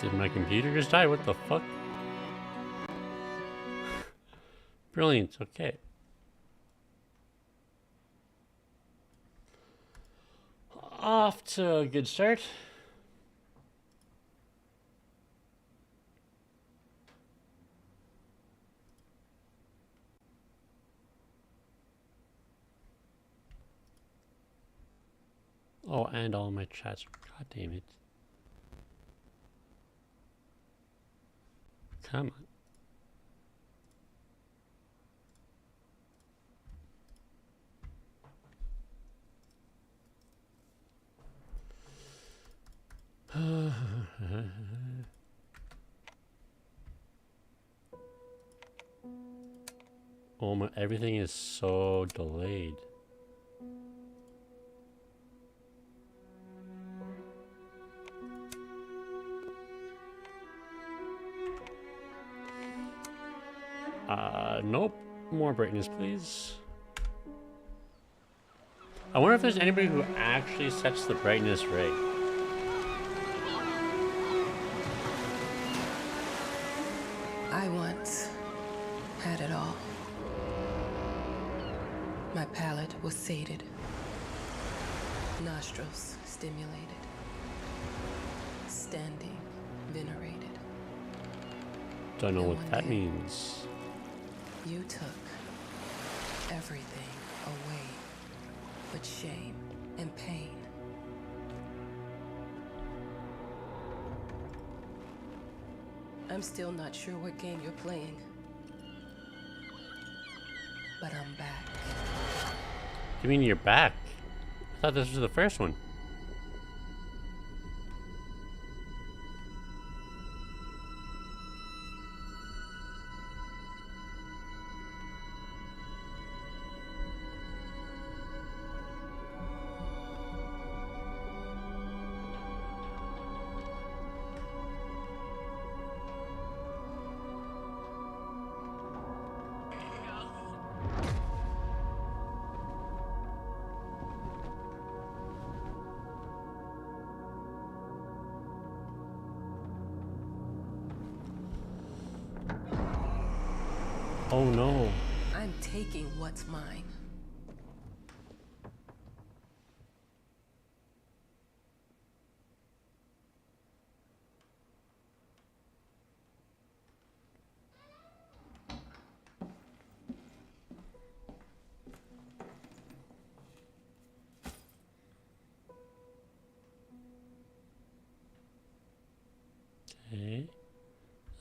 Did my computer just die? What the fuck? Brilliant, okay. Off to a good start. Oh, and all my chats. God damn it. Come on. Oh my, everything is so delayed. Nope. More brightness, please. I wonder if there's anybody who actually sets the brightness right. I once had it all. My palate was sated, nostrils stimulated, standing venerated. Don't know And what one that day, means. You took everything away but shame and pain. I'm still not sure what game you're playing, but I'm back. You mean you're back? I thought this was the first one. Oh no. I'm taking what's mine. Okay.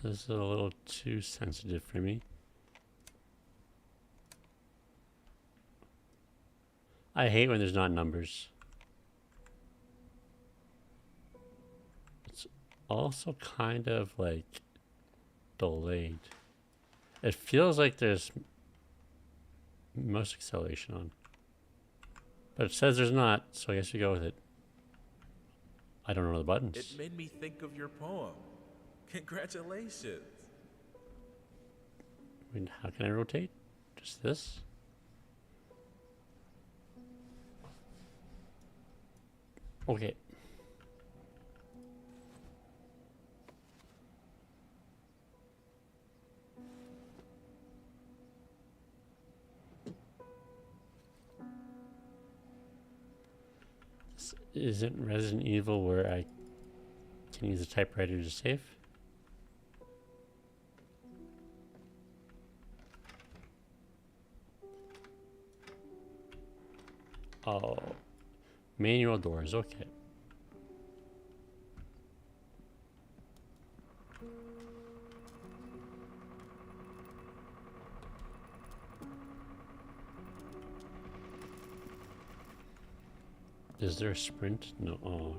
This is a little too sensitive for me. I hate when there's not numbers. It's also kind of like delayed. It feels like there's most acceleration on. But it says there's not, so I guess you go with it. I don't know the buttons. It made me think of your poem. Congratulations. I mean, how can I rotate? Just this? Okay. This isn't Resident Evil where I can use a typewriter to save. Oh. Manual doors, okay. Is there a sprint? No. Oh.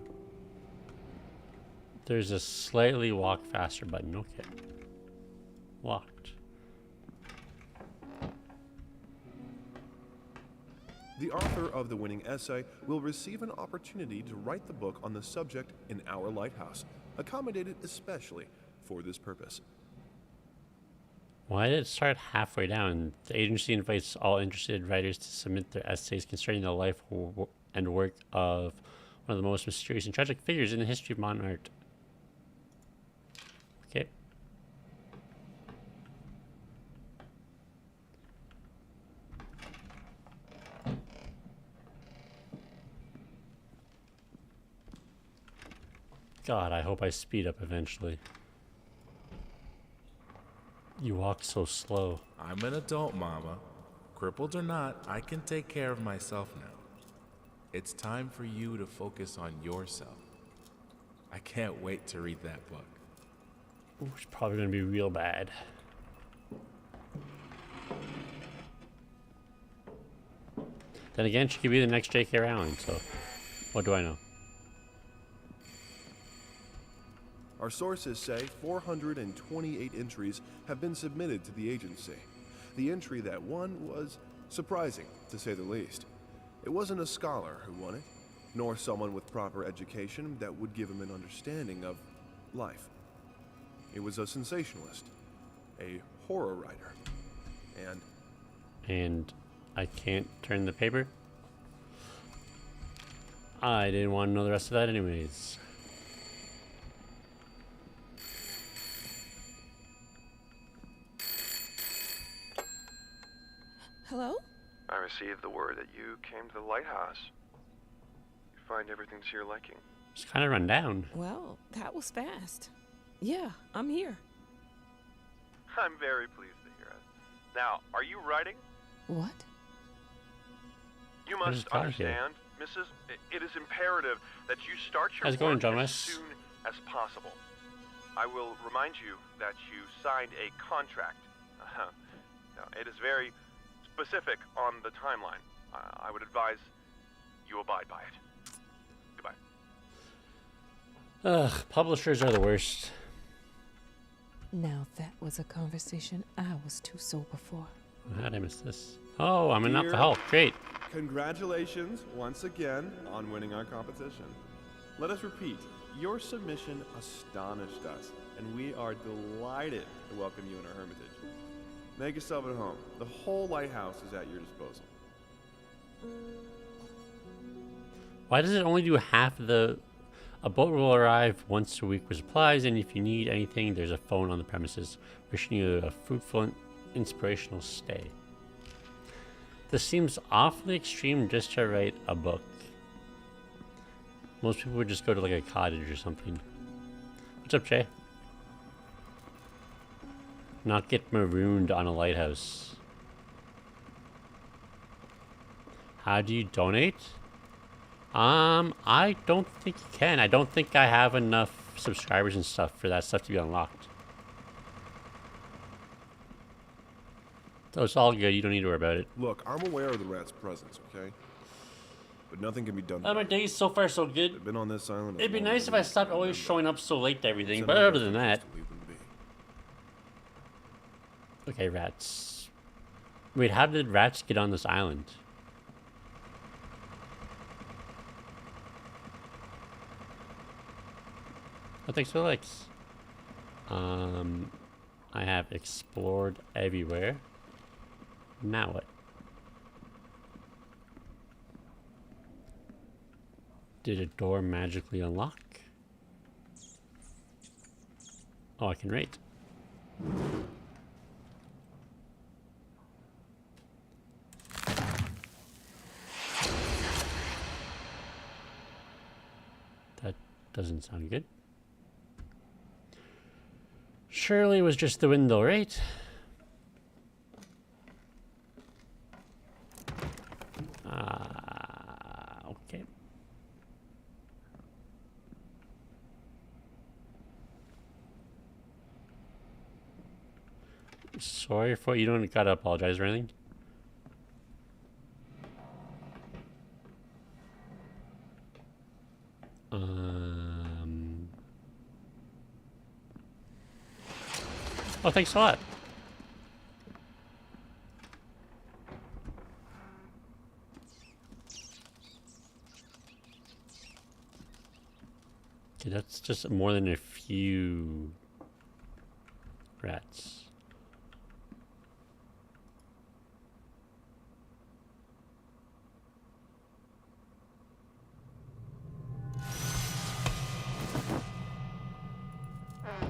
There's a slightly walk faster button, okay. Locked. The author of the winning essay will receive an opportunity to write the book on the subject in our lighthouse, accommodated especially for this purpose. Why did it start halfway down? The agency invites all interested writers to submit their essays concerning the life and work of one of the most mysterious and tragic figures in the history of modern art. God, I hope I speed up eventually. You walk so slow. I'm an adult, Mama. Crippled or not, I can take care of myself now. It's time for you to focus on yourself. I can't wait to read that book. Ooh, it's probably gonna be real bad. Then again, she could be the next J.K. Rowling, so what do I know? Our sources say 428 entries have been submitted to the agency. The entry that won was surprising, to say the least. It wasn't a scholar who won it, nor someone with proper education that would give him an understanding of life. It was a sensationalist, a horror writer, And I can't turn the paper? I didn't want to know the rest of that anyways. Hello? I received the word that you came to the lighthouse. You find everything to your liking. It's kind of run down. Well, that was fast. Yeah, I'm here. I'm very pleased to hear it. Now, are you writing? What? You What must is God here? understand, Mrs. It is imperative that you start your How's it going, work John as West? soon as possible. I will remind you that you signed a contract. Now, it is very specific on the timeline. I would advise you abide by it. Goodbye. Ugh, publishers are the worst. Now that was a conversation I was too sober for. How did I miss this? Oh, I'm an Dear- alcoholic. Great. congratulations once again on winning our competition. Let us repeat, your submission astonished us, and we are delighted to welcome you in our hermitage. Make yourself at home. The whole lighthouse is at your disposal. Why does it only do half the... A boat will arrive once a week with supplies, and if you need anything, there's a phone on the premises. Wishing you a fruitful and inspirational stay. This seems awfully extreme just to write a book. Most people would just go to like a cottage or something. What's up, Jay? Not get marooned on a lighthouse. How do you donate? I don't think you can. I don't think I have enough subscribers and stuff for that stuff to be unlocked. So it's all good. You don't need to worry about it. Look, I'm aware of the rat's presence, okay? But nothing can be done. My days so far so good. They've been on this island. as It'd be long nice as if we I stopped can always remember. showing up so late to everything, It's but in our other than best that... interest to leave them be. Okay, rats. Wait, how did rats get on this island? Oh, thanks for the likes. I have explored everywhere. Now what? Did a door magically unlock? Oh, I can rate. That doesn't sound good. Surely it was just the window, right? Okay. Sorry for you don't gotta apologize or anything. Oh, thanks a lot. Okay, that's just more than a few rats.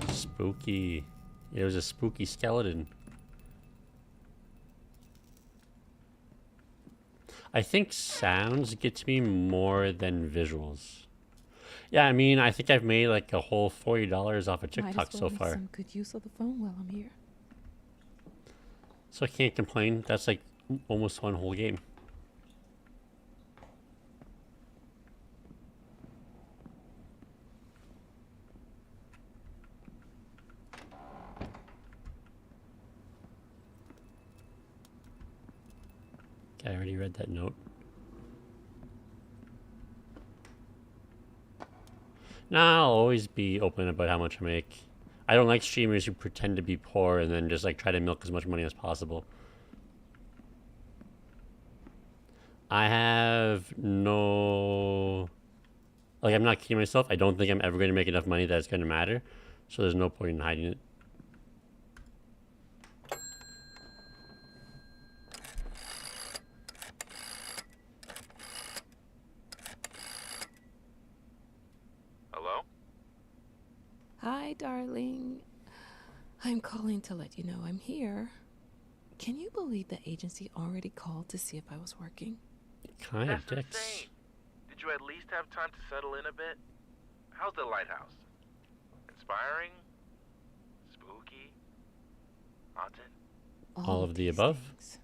Spooky. It was a spooky skeleton. I think sounds get to me more than visuals. Yeah, I mean, I think I've made like a whole $40 off of Might TikTok as well so make far. some good use of the phone while I'm here. So I can't complain. That's like almost one whole game. Okay, I already read that note. Nah, I'll always be open about how much I make. I don't like streamers who pretend to be poor and then just like try to milk as much money as possible. I have no... Like, I'm not kidding myself. I don't think I'm ever going to make enough money that it's going to matter. So there's no point in hiding it. Hello? Hi, darling. I'm calling to let you know I'm here. Can you believe the agency already called to see if I was working? Kind of That's dicks. insane. Did you at least have time to settle in a bit? How's the lighthouse? Inspiring? Spooky? Haunted? All of the these above? things.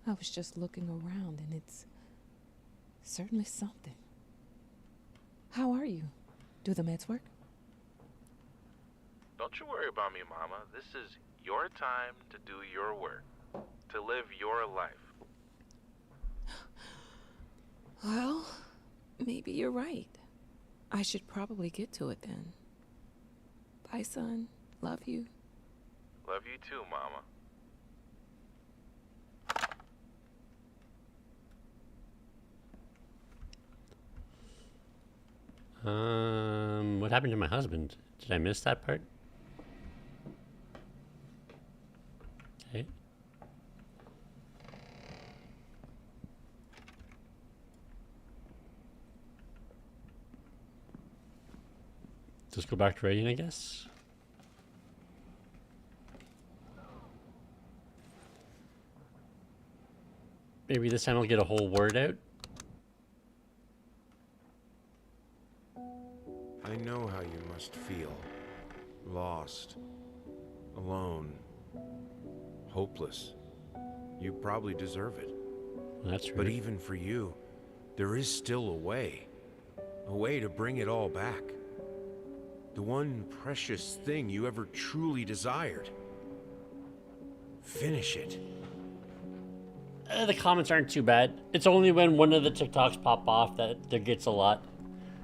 I was just looking around and it's certainly something. How are you? Do the meds work? Don't you worry about me, Mama. This is your time to do your work. To live your life. Well, maybe you're right. I should probably get to it then. Bye, son. Love you. Love you too, Mama. What happened to my husband? Did I miss that part? Okay. Just go back to raiding, I guess. Maybe this time I'll get a whole word out. I know how you must feel. Lost. Alone. Hopeless. You probably deserve it. Well, that's But rude. even for you, there is still a way. A way to bring it all back. The one precious thing you ever truly desired. Finish it. The comments aren't too bad. It's only when one of the TikToks pop off that there gets a lot.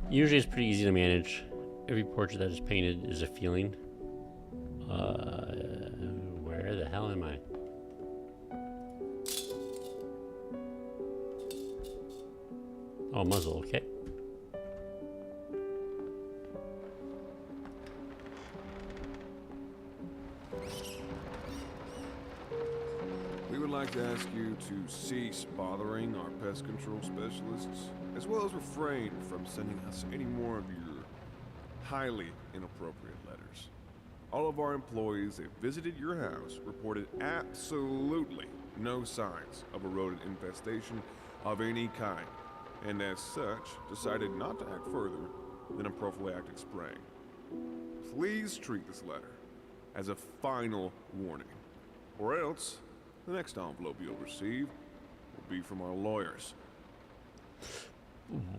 Usually it's pretty easy to manage. Every portrait that is painted is a feeling. Where the hell am I? Oh, muzzle, okay. We would like to ask you to cease bothering our pest control specialists, as well as refrain from sending us any more of your highly inappropriate letters. All of our employees that visited your house reported absolutely no signs of a rodent infestation of any kind, and as such, decided not to act further than a prophylactic spraying. Please treat this letter as a final warning, or else the next envelope you'll receive will be from our lawyers.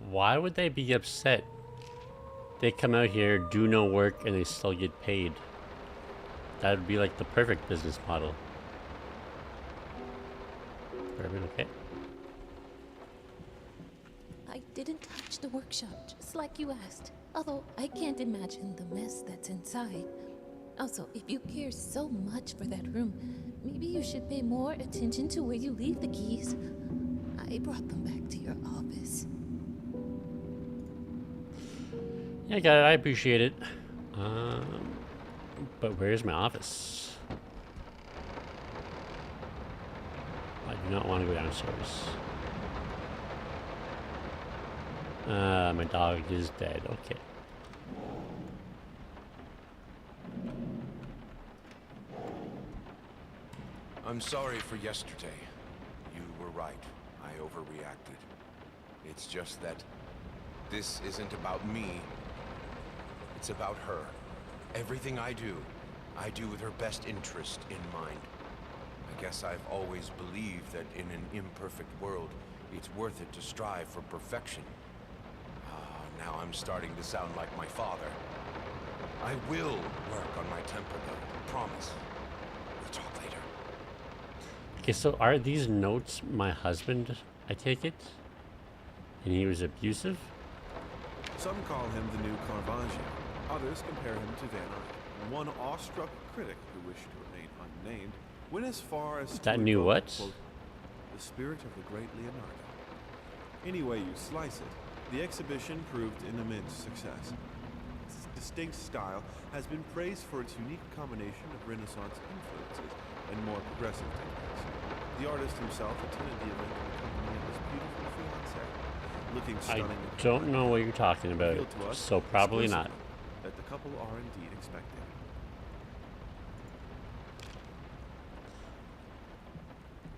Why would they be upset? They come out here, do no work, and they still get paid. That would be like the perfect business model. Bourbon, okay. I didn't touch the workshop, just like you asked. Although I can't imagine the mess that's inside. Also, if you care so much for that room, maybe you should pay more attention to where you leave the keys. I brought them back to your office. Yeah, got it. I appreciate it. But where's my office? I do not want to go downstairs. My dog is dead. Okay. I'm sorry for yesterday. You were right. I overreacted. It's just that This isn't about me. It's about her. Everything I do with her best interest in mind. I guess I've always believed that in an imperfect world, it's worth it to strive for perfection. Now I'm starting to sound like my father. I will work on my temper, though. Promise. We'll talk later. Okay, so are these notes my husband, I take it? And he was abusive? Some call him the new Caravaggio. Others compare him to Van Eyck. One awestruck critic who wished to remain unnamed went as far as That to new invoke, what? quote, the spirit of the great Leonardo. Any way you slice it, the exhibition proved an immense success. Its distinct style has been praised for its unique combination of Renaissance influences and more progressive techniques. The artist himself attended the event in the company of his beautiful fiancée, looking I stunning. and don't know what you're talking about, revealed to us so probably not. exclusively that the couple are indeed expecting.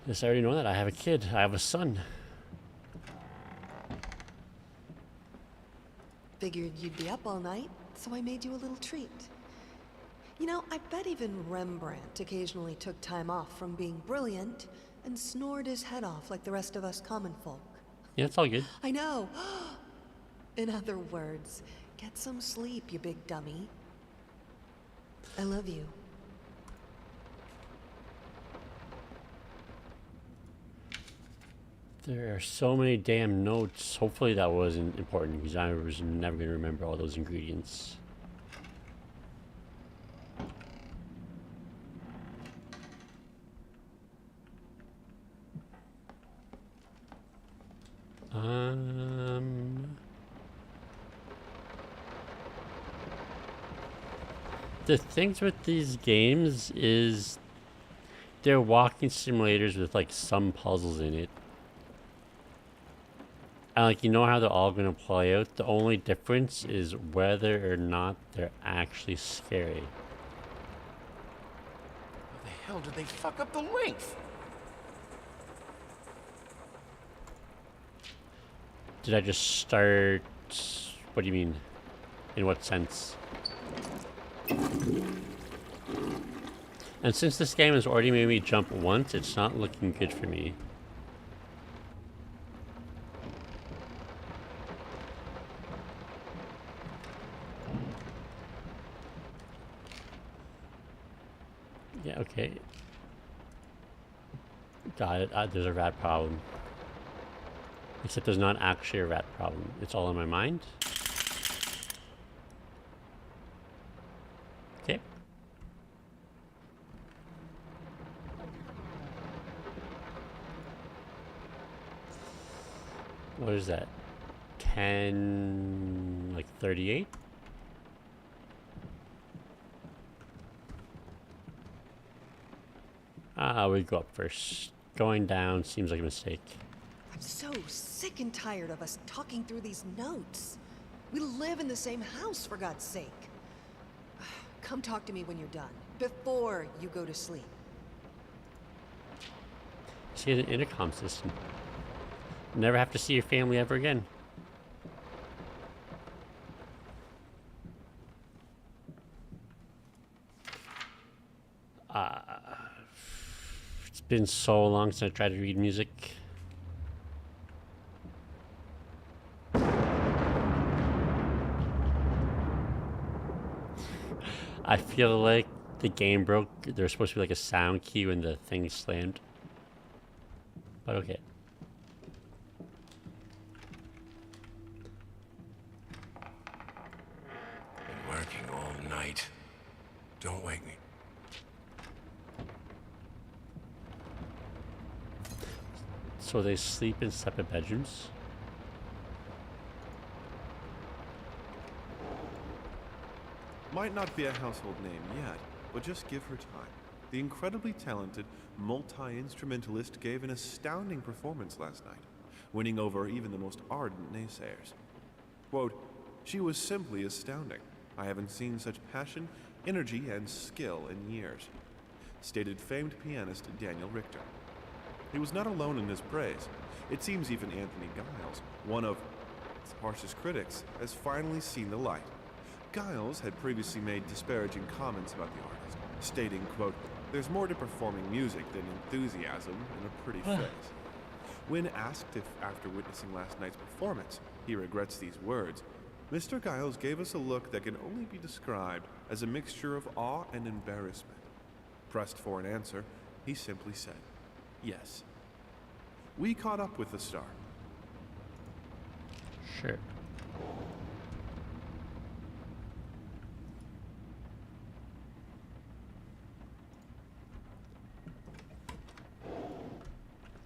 Yes, I already know that. I have a kid. I have a son. Figured you'd be up all night, so I made you a little treat. You know, I bet even Rembrandt occasionally took time off from being brilliant and snored his head off like the rest of us common folk. Yeah, it's all good. I know. In other words, get some sleep, you big dummy. I love you. There are so many damn notes. Hopefully that wasn't important because I was never going to remember all those ingredients. The things with these games is they're walking simulators with like some puzzles in it. And like, you know how they're all going to play out. The only difference is whether or not they're actually scary. How the hell did they fuck up the length? Did I just start? What do you mean? In what sense? And since this game has already made me jump once, it's not looking good for me. Yeah, okay. Got it. There's a rat problem. Except there's not actually a rat problem. It's all in my mind. Okay. What is that? 10, like 38? We go up first. Going down seems like a mistake. I'm so sick and tired of us talking through these notes. We live in the same house, for God's sake. Come talk to me when you're done, before you go to sleep. See an intercom system. Never have to see your family ever again. It's been so long since I tried to read music. I feel like the game broke. There's supposed to be like a sound key when the thing slammed. But okay. Been working all night. Don't wake me. So they sleep in separate bedrooms? Might not be a household name yet, but just give her time. The incredibly talented multi-instrumentalist gave an astounding performance last night, winning over even the most ardent naysayers. Quote, "She was simply astounding. I haven't seen such passion, energy, and skill in years," stated famed pianist Daniel Richter. He was not alone in his praise. It seems even Anthony Giles, one of artist's harshest critics, has finally seen the light. Giles had previously made disparaging comments about the artist, stating, quote, "There's more to performing music than enthusiasm and a pretty face." When asked if, after witnessing last night's performance, he regrets these words, Mr. Giles gave us a look that can only be described as a mixture of awe and embarrassment. Pressed for an answer, he simply said, "Yes." We caught up with the star. Sure.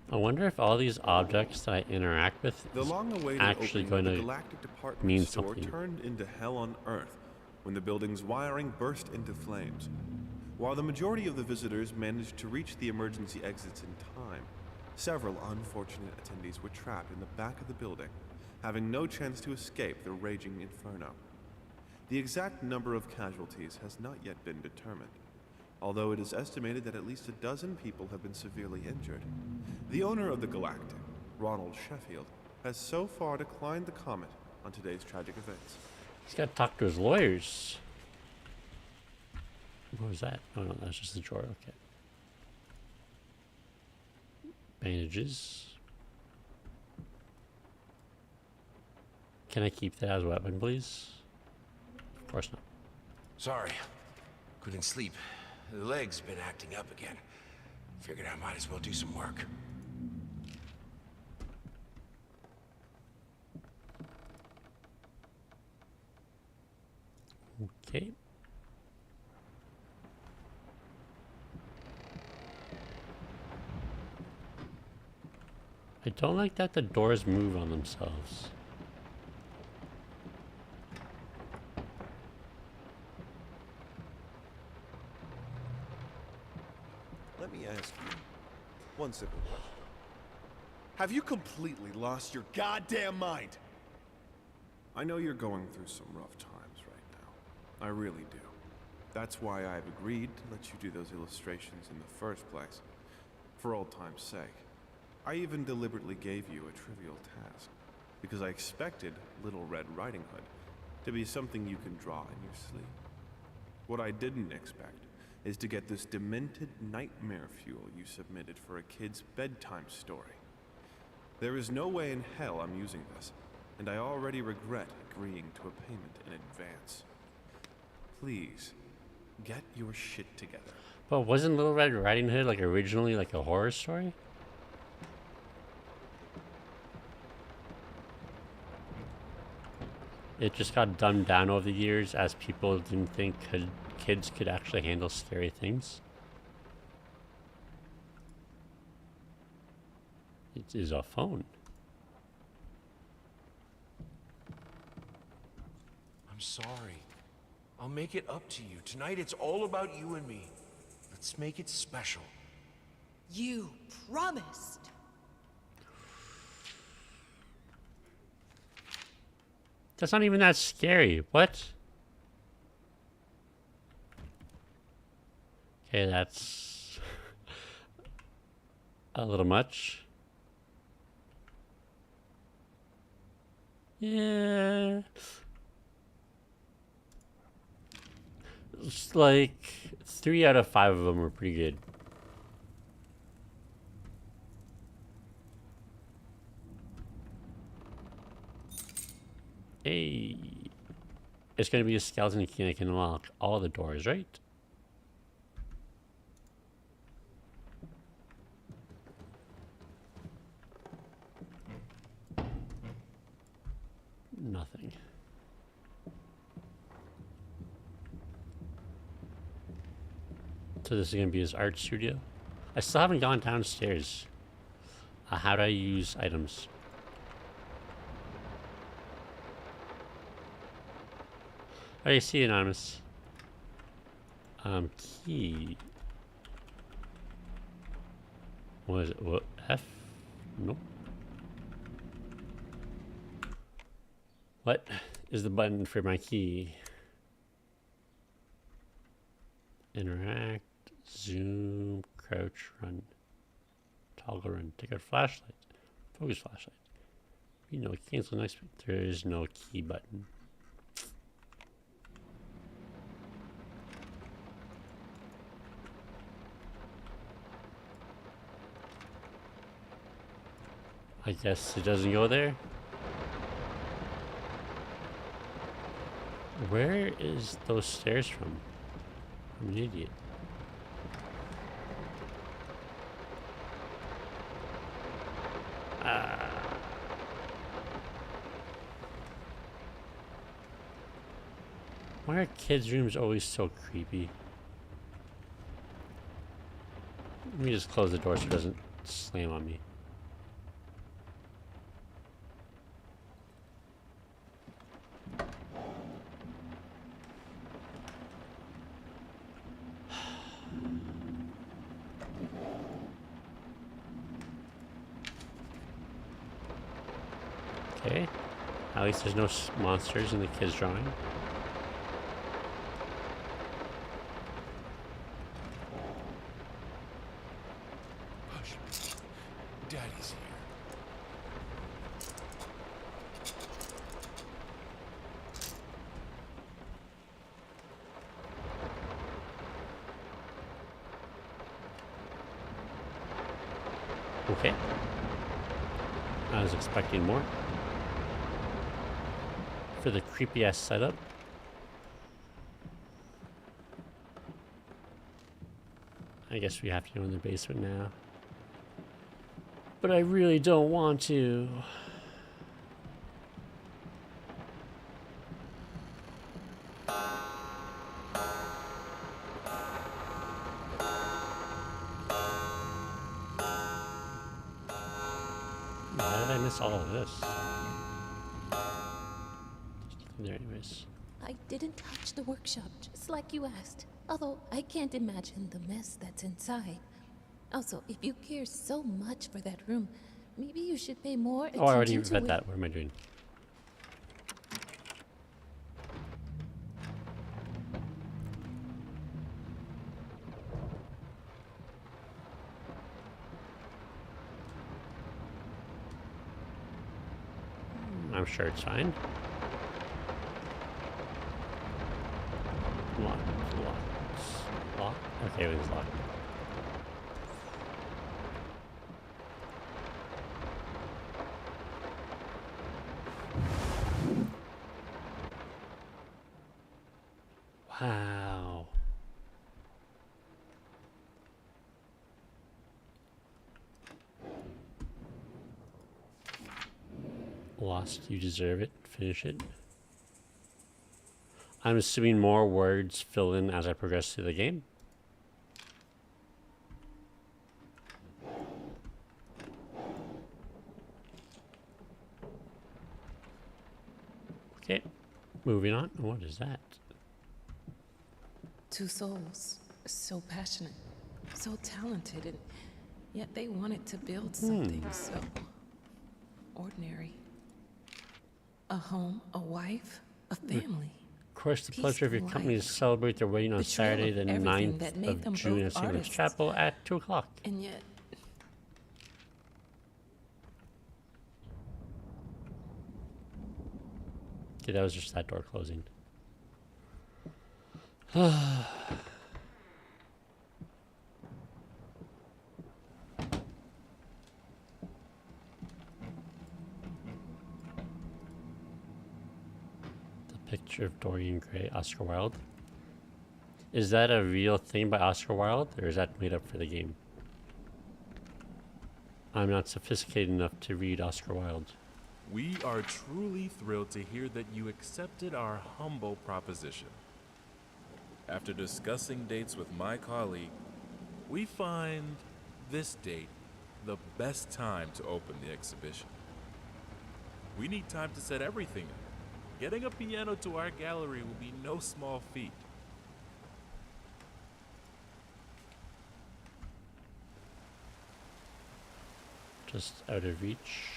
I wonder if all these objects that I interact with The is long-awaited actually opening going of the to Galactic Department mean Store something. turned into hell on Earth when the building's wiring burst into flames. While the majority of the visitors managed to reach the emergency exits in time, several unfortunate attendees were trapped in the back of the building, having no chance to escape the raging inferno. The exact number of casualties has not yet been determined, although it is estimated that at least a dozen people have been severely injured. The owner of the Galactic, Ronald Sheffield, has so far declined the comment on today's tragic events. He's got to talk to his lawyers. What was that? Oh no, that's just a drawer. Okay. Bandages. Can I keep that as a weapon, please? Of course not. Sorry. Couldn't sleep. The leg's been acting up again. Figured I might as well do some work. Okay. I don't like that the doors move on themselves. Let me ask you one simple question. Have you completely lost your goddamn mind? I know you're going through some rough times right now. I really do. That's why I've agreed to let you do those illustrations in the first place. For old time's sake. I even deliberately gave you a trivial task, because I expected Little Red Riding Hood to be something you can draw in your sleep. What I didn't expect is to get this demented nightmare fuel you submitted for a kid's bedtime story. There is no way in hell I'm using this, and I already regret agreeing to a payment in advance. Please, get your shit together. But wasn't Little Red Riding Hood like originally like a horror story? It just got dumbed down over the years as people didn't think kids could actually handle scary things. It is a phone. I'm sorry. I'll make it up to you. Tonight it's all about you and me. Let's make it special. You promised. That's not even that scary. What? Okay, that's a little much. Yeah. It's like 3 out of 5 of them were pretty good. Hey. It's going to be a skeleton key that can unlock all the doors, right? Nothing. So this is going to be his art studio. I still haven't gone downstairs. How do I use items? Oh, you see, anonymous. Key. What is it? What? F? Nope. What is the button for my key? Interact, zoom, crouch, run, toggle run, take out flashlight, focus flashlight, You know, cancel next. There is no key button. I guess it doesn't go there. Where is those stairs from? I'm an idiot. Why are kids' rooms always so creepy? Let me just close the door so it doesn't slam on me. Okay. At least there's no monsters in the kids' drawing. Hush. Daddy's here. Okay. I was expecting more. For the creepy ass setup. I guess we have to go in the basement now. But I really don't want to. How did I miss all of this? There, anyways. I didn't touch the workshop, just like you asked. Although I can't imagine the mess that's inside. Also, if you care so much for that room, maybe you should pay more attention Oh, I already to read it. that. What am I doing? I'm sure it's fine. Lock. Okay, it was locked. Wow. Lost, you deserve it. Finish it. I'm assuming more words fill in as I progress through the game. Okay, moving on. What is that? Two souls, so passionate, so talented, and yet they wanted to build something so ordinary. A home, a wife, a family. Of course, the Peace pleasure of your and company to life. celebrate their wedding on Betrayal Saturday, of the everything 9th that made of them June both at St. Luke's artists. Chapel at 2 o'clock. And yet, Okay, that was just that door closing. The picture of Dorian Gray, Oscar Wilde. Is that a real thing by Oscar Wilde, or is that made up for the game? I'm not sophisticated enough to read Oscar Wilde. We are truly thrilled to hear that you accepted our humble proposition. After discussing dates with my colleague, we find this date the best time to open the exhibition. We need time to set everything up. Getting a piano to our gallery will be no small feat. Just out of reach.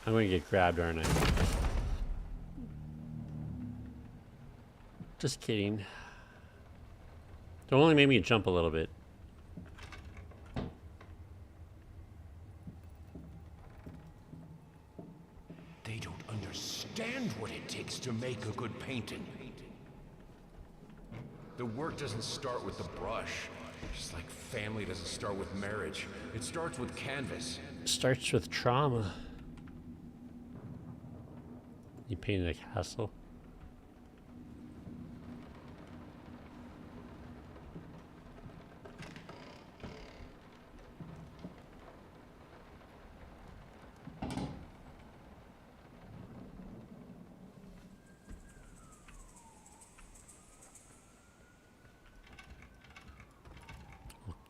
I'm gonna get grabbed, aren't I? Just kidding. It only made me jump a little bit. don't understand what it takes to make a good painting. The work doesn't start with the brush. Just like family doesn't start with marriage. It starts with canvas. Starts with trauma. You painted a castle.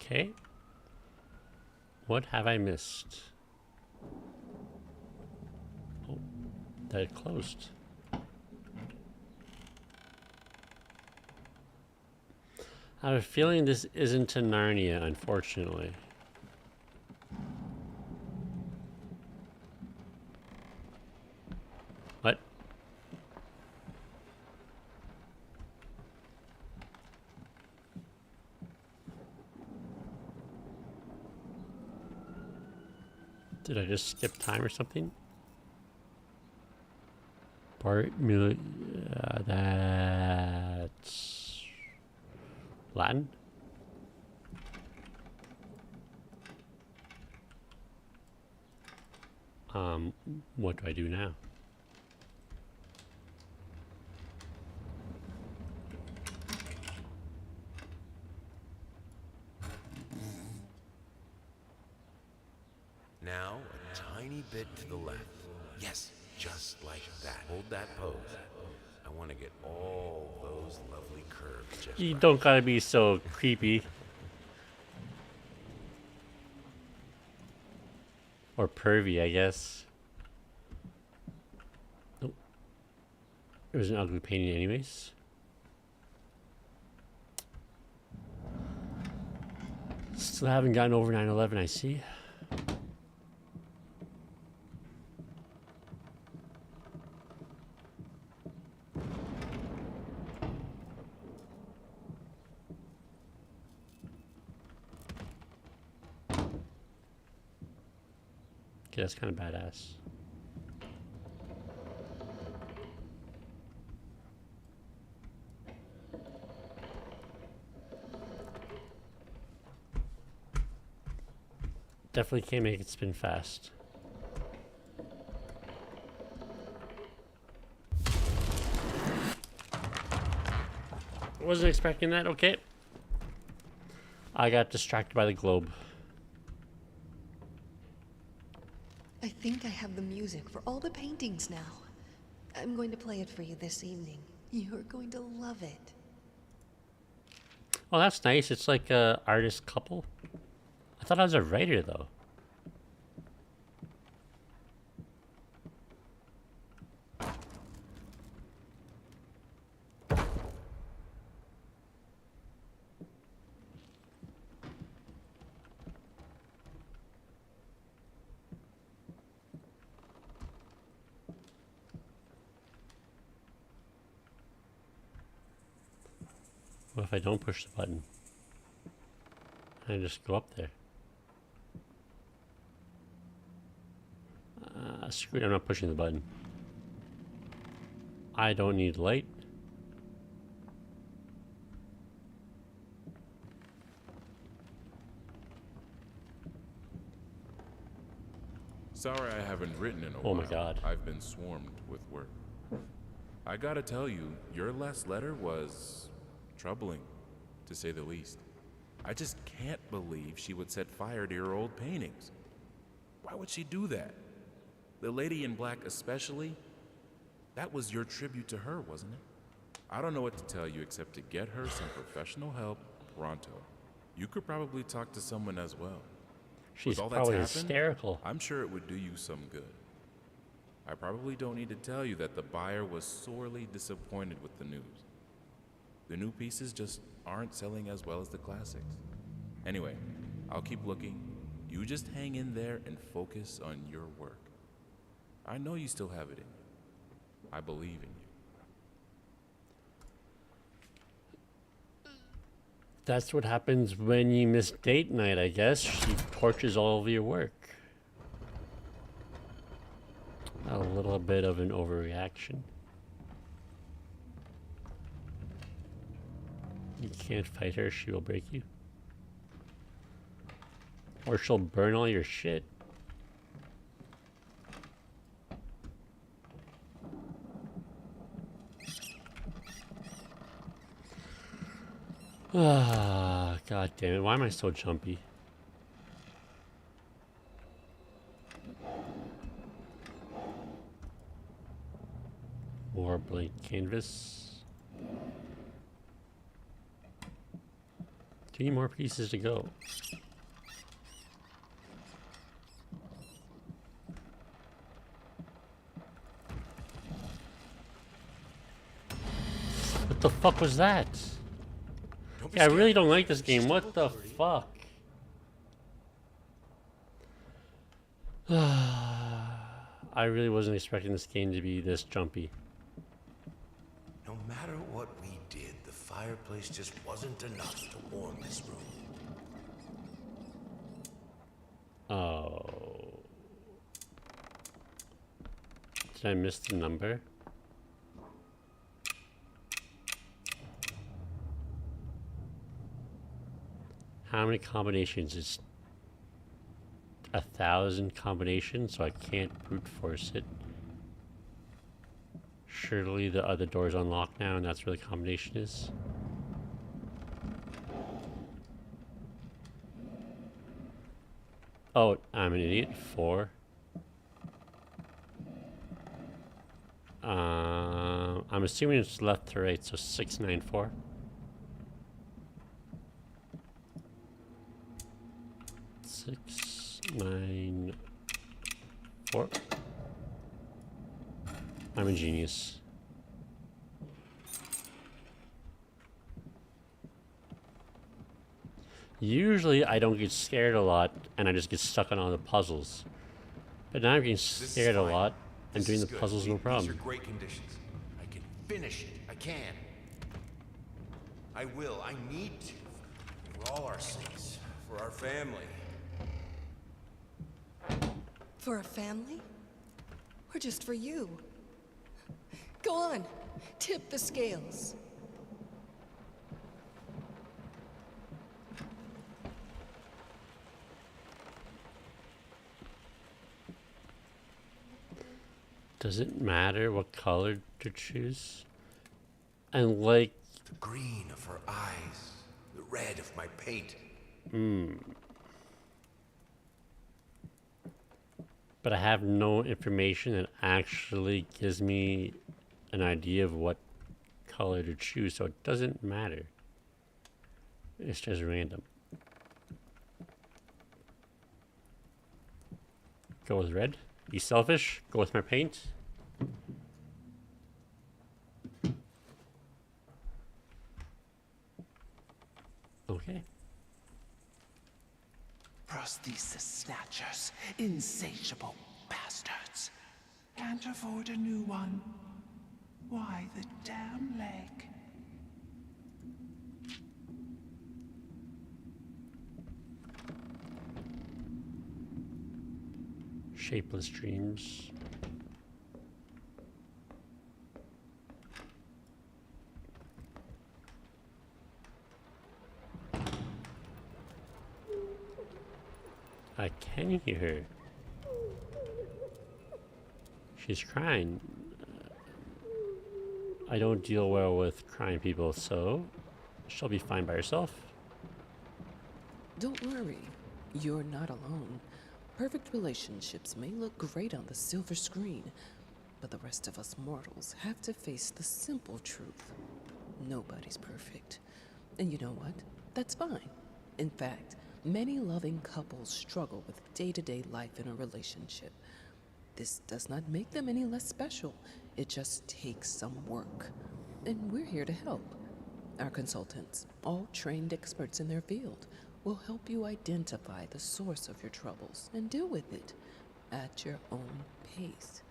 Okay. What have I missed? Oh, that it closed. I have a feeling this isn't to Narnia, unfortunately. What? Did I just skip time or something? That's Latin? What do I do now? Now, a tiny bit to the left. Yes, just like that. Hold that pose. I want to get all those lovely curves just You right. don't gotta be so creepy. Or pervy, I guess. Nope. It was an ugly painting anyways. Still haven't gotten over 9/11, I see. Okay, that's kind of badass. Definitely can't make it spin fast. Wasn't expecting that, okay. I got distracted by the globe. I think I have the music for all the paintings now. I'm going to play it for you this evening. You're going to love it. Oh, that's nice. It's like a artist couple. I thought I was a writer, though. What if I don't push the button? I just go up there. Screw it, I'm not pushing the button. I don't need light. Sorry I haven't written in a Oh while. my God. I've been swarmed with work. I gotta tell you, your last letter was troubling, to say the least. I just can't believe she would set fire to your old paintings. Why would she do that? The lady in black especially? That was your tribute to her, wasn't it? I don't know what to tell you except to get her some professional help pronto. You could probably talk to someone as well. She's With all that's probably happened, hysterical. I'm sure it would do you some good. I probably don't need to tell you that the buyer was sorely disappointed with the news. The new pieces just aren't selling as well as the classics. Anyway, I'll keep looking. You just hang in there and focus on your work. I know you still have it in you. I believe in you. That's what happens when you miss date night, I guess. She torches all of your work. a little bit of an overreaction. You can't fight her, she will break you. Or she'll burn all your shit. Ah, god damn it. Why am I so jumpy? More blank canvas. 3 more pieces to go. What the fuck was that? Yeah, I really don't like this game. What the fuck? I really wasn't expecting this game to be this jumpy. No matter what we did, the fireplace just wasn't enough to warm this room. Oh. Did I miss the number? How many combinations? It's 1,000 combinations, so I can't brute force it. Surely the other door's unlocked now, and that's where the combination is. Oh, I'm an idiot. 4. I'm assuming it's left to right, so 694. Six, 9, 4. I'm a genius. Usually I don't get scared a lot and I just get stuck on all the puzzles. But now I'm getting scared a lot and doing the puzzles no problem. These are great conditions. I can finish it. I can. I will. I need to. For all our sakes. For our family. For a family? Or just for you? Go on. Tip the scales. Does it matter what color to choose? And like... The green of her eyes. The red of my paint. But I have no information that actually gives me an idea of what color to choose, so it doesn't matter. It's just random. Go with red. Be selfish. Go with my paint. Okay. Prosthesis snatchers, insatiable bastards. Can't afford a new one. Why the damn leg? Shapeless dreams. I can hear her. She's crying. I don't deal well with crying people, so she'll be fine by herself. Don't worry, you're not alone. Perfect relationships may look great on the silver screen, but the rest of us mortals have to face the simple truth. Nobody's perfect. And you know what? That's fine. In fact, many loving couples struggle with day-to-day life in a relationship. This does not make them any less special. It just takes some work. And we're here to help. Our consultants, all trained experts in their field, will help you identify the source of your troubles and deal with it at your own pace.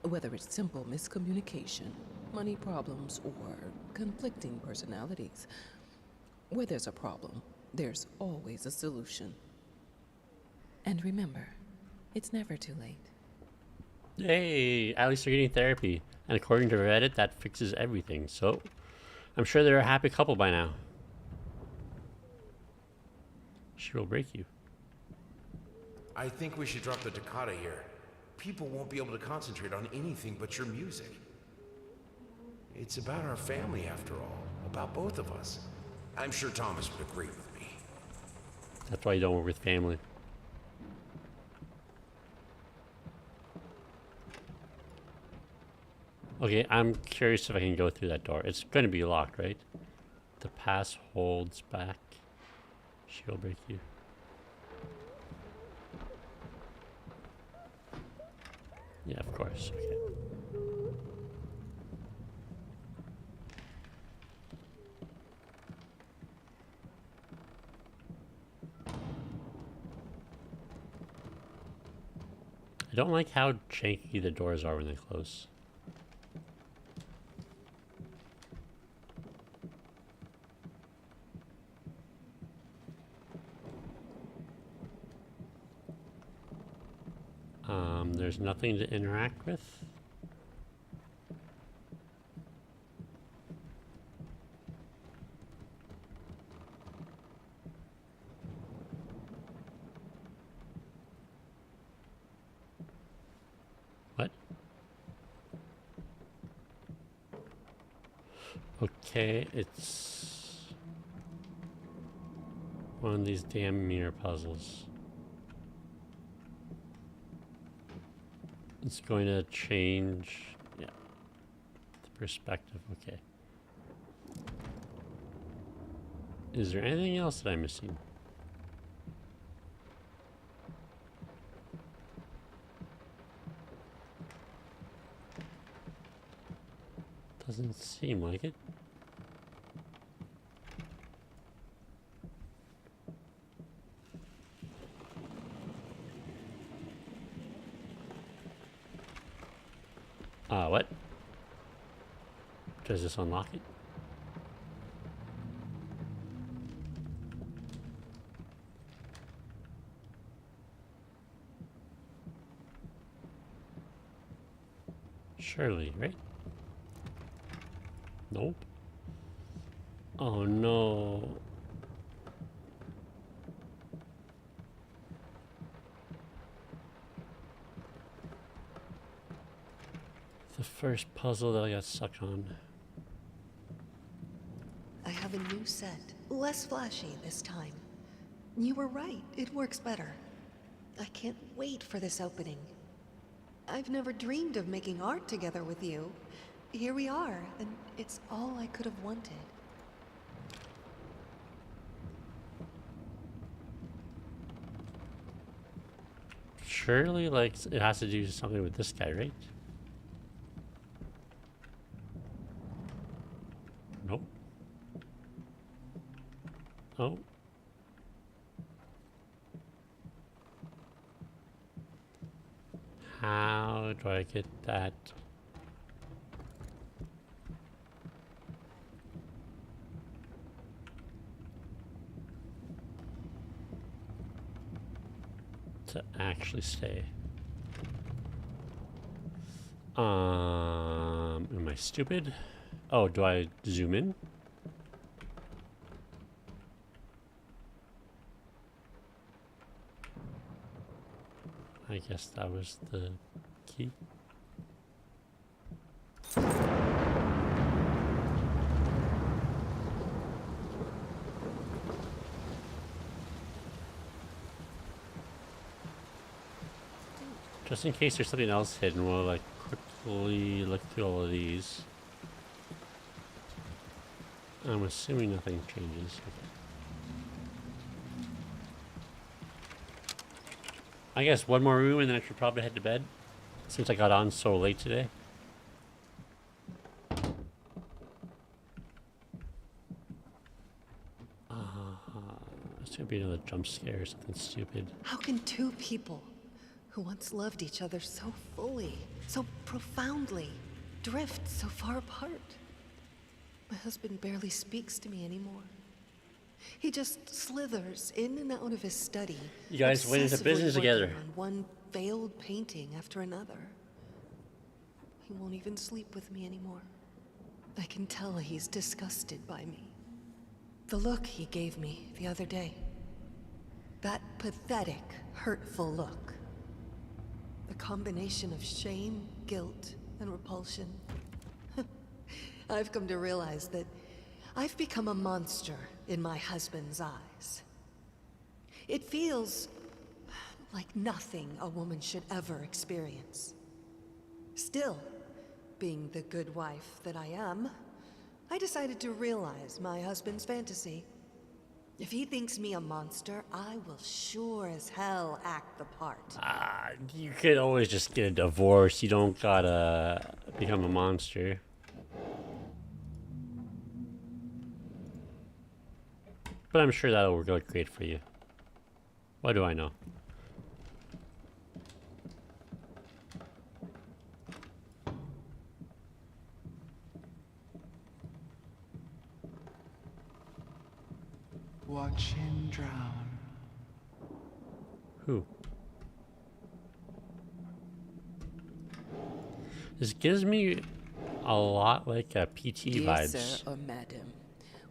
Whether it's simple miscommunication, money problems, or conflicting personalities. Where there's a problem, there's always a solution. And remember, it's never too late. Hey, at least they're getting therapy. And according to Reddit, that fixes everything. So, I'm sure they're a happy couple by now. She will break you. I think we should drop the toccata here. People won't be able to concentrate on anything but your music. It's about our family, after all. About both of us. I'm sure Thomas would agree with me. That's why you don't work with family. Okay, I'm curious if I can go through that door. It's going to be locked, right? The pass holds back. She will break you. Yeah, of course. Okay. I don't like how janky the doors are when they close. There's nothing to interact with. What? Okay, it's one of these damn mirror puzzles. It's going to change, yeah, the perspective. Okay. Is there anything else that I'm missing? Doesn't seem like it. What? Does this unlock it? Surely, right? Nope. Oh no. The first puzzle that I got stuck on. I have a new set. Less flashy this time. You were right, it works better. I can't wait for this opening. I've never dreamed of making art together with you. Here we are, and it's all I could have wanted. Surely, like, it has to do something with this guy, right? Nope. Oh. How do I get that? To actually stay. Am I stupid? Oh, do I zoom in? I guess that was the key. Just in case there's something else hidden, we'll like quickly look through all of these. I'm assuming nothing changes. Okay. I guess one more room and then I should probably head to bed, since I got on so late today. It's gonna be another jump scare or something stupid. How can two people who once loved each other so fully, so profoundly, drift so far apart? My husband barely speaks to me anymore. He just slithers in and out of his study. You guys went into business obsessively together. working on one failed painting after another. he won't even sleep with me anymore. I can tell he's disgusted by me. The look he gave me the other day. That pathetic, hurtful look. The combination of shame, guilt, and repulsion. I've come to realize that I've become a monster in my husband's eyes. It feels like nothing a woman should ever experience. Still, being the good wife that I am, I decided to realize my husband's fantasy. If he thinks me a monster, I will sure as hell act the part. You could always just get a divorce. You don't gotta become a monster. But I'm sure that'll work out great for you. What do I know? Watch him drown. Who? This gives me a lot like a PT Dear vibes. sir or madam,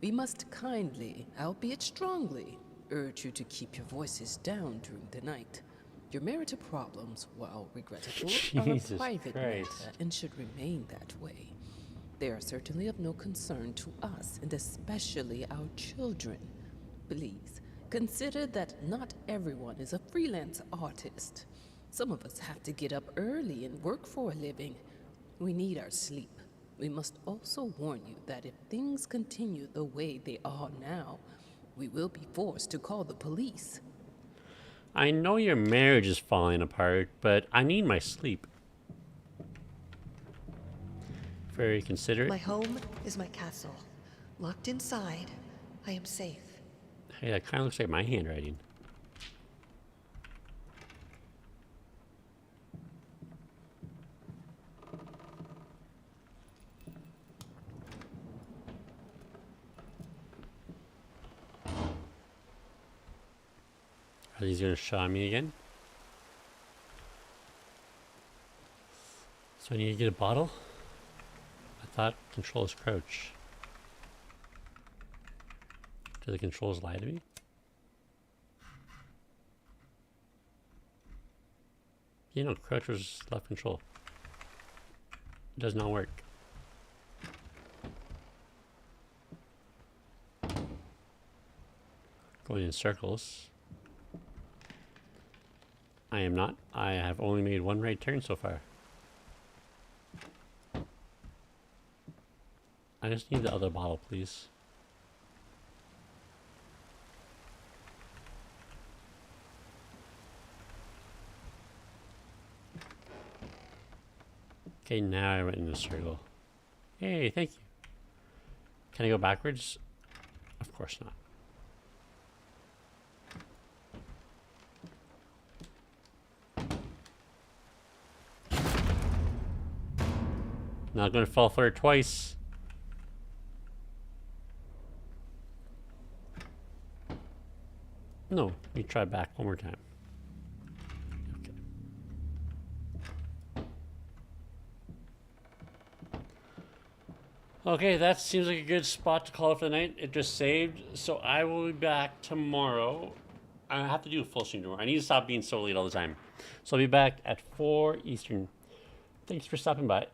we must kindly, albeit strongly, urge you to keep your voices down during the night. Your marital problems, while regrettable, are a Jesus private Christ. matter and should remain that way. They are certainly of no concern to us, and especially our children. Please, consider that not everyone is a freelance artist. Some of us have to get up early and work for a living. We need our sleep. We must also warn you that if things continue the way they are now, we will be forced to call the police. I know your marriage is falling apart, but I need my sleep. Very considerate. My home is my castle. Locked inside, I am safe. Hey, that kind of looks like my handwriting. Are these going to shot me again? So I need to get a bottle? I thought controls crouch. Do the controls lie to me? You know, crouch was left control. It does not work. Going in circles. I am not. I have only made one right turn so far. I just need the other bottle, please. Okay, now I went in the circle. Hey, thank you. Can I go backwards? Of course not. Not gonna fall for it twice. No, we try back one more time. Okay. Okay, that seems like a good spot to call it for the night. It just saved, so I will be back tomorrow. I have to do a full stream tomorrow. I need to stop being so late all the time. So I'll be back at 4 Eastern. Thanks for stopping by.